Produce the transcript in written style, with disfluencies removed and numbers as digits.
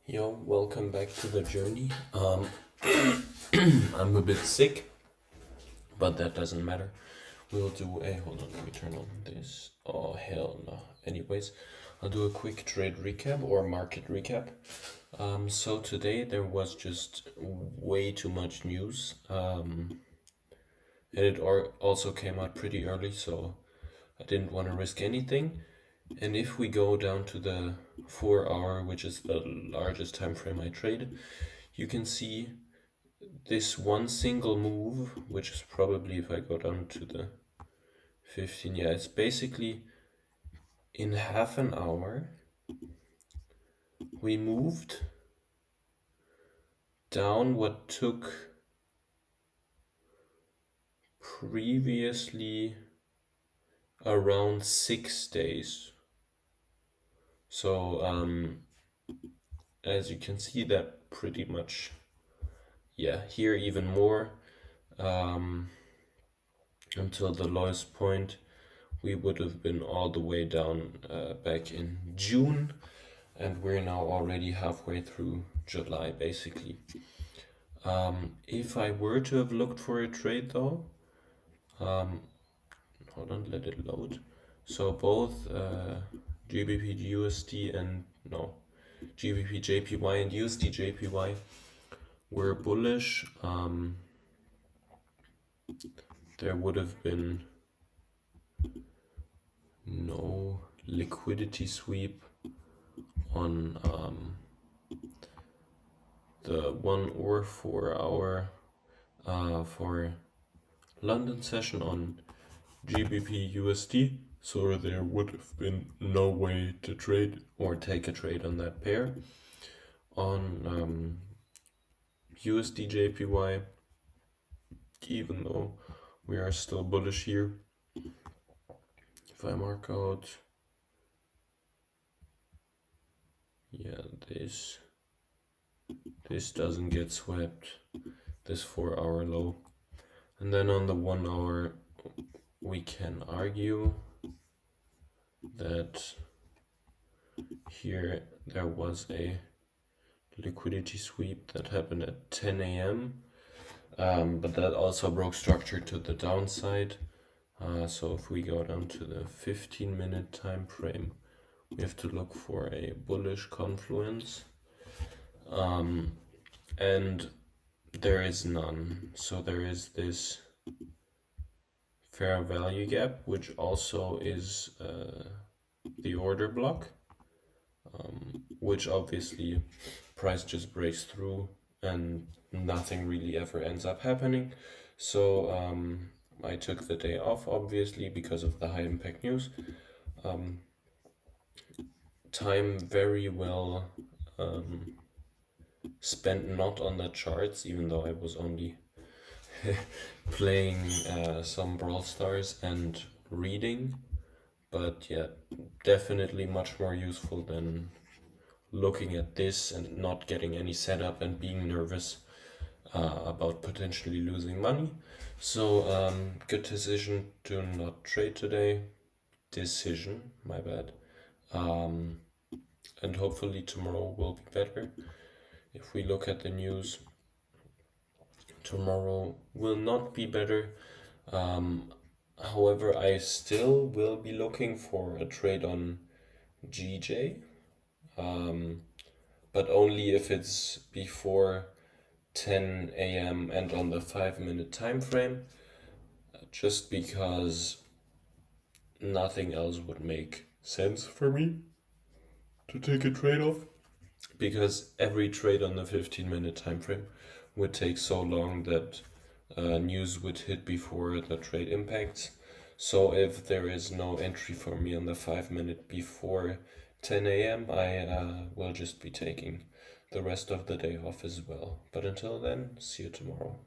Yo, welcome back to the journey. I'm a bit sick, but that doesn't matter. We'll do a hold on, let me turn on this. Oh hell no. Anyways, I'll do a quick trade recap or market recap. So today there was just way too much news. And it also came out pretty early, so I didn't want to risk anything. And if we go down to the 4 hour, which is the largest time frame I trade, you can see this one single move, which is probably, if I go down to the 15, yeah, it's basically in half an hour we moved down what took previously around 6 days. So as you can see, that pretty much, yeah, here even more, until the lowest point we would have been all the way down back in June, and we're now already halfway through July basically. If I were to have looked for a trade though, hold on, let it load. So both GBP USD and no, GBP JPY and USD JPY were bullish. There would have been no liquidity sweep on the 1 or 4 hour for London session on GBP USD, so there would have been no way to trade or take a trade on that pair. On USD JPY, even though we are still bullish here, if I mark out, yeah, this doesn't get swept, this 4 hour low. And then on the 1 hour, we can argue that here there was a liquidity sweep that happened at 10 a.m. But that also broke structure to the downside. So if we go down to the 15-minute time frame, we have to look for a bullish confluence. And there is none. So there is this fair value gap, which also is the order block, which obviously price just breaks through and nothing really ever ends up happening. So I took the day off, obviously, because of the high impact news. Time very well spent not on the charts, even though I was only playing some Brawl Stars and reading. But yeah, definitely much more useful than looking at this and not getting any setup and being nervous about potentially losing money. So good decision to not trade today. Decision, my bad. And hopefully tomorrow will be better. If we look at the news, tomorrow will not be better. However, I still will be looking for a trade on GJ, but only if it's before 10 a.m. and on the 5-minute time frame, just because nothing else would make sense for me to take a trade off, because every trade on the 15-minute time frame would take so long that news would hit before the trade impacts. So if there is no entry for me on the 5-minute before 10 a.m., I will just be taking the rest of the day off as well. But until then, see you tomorrow.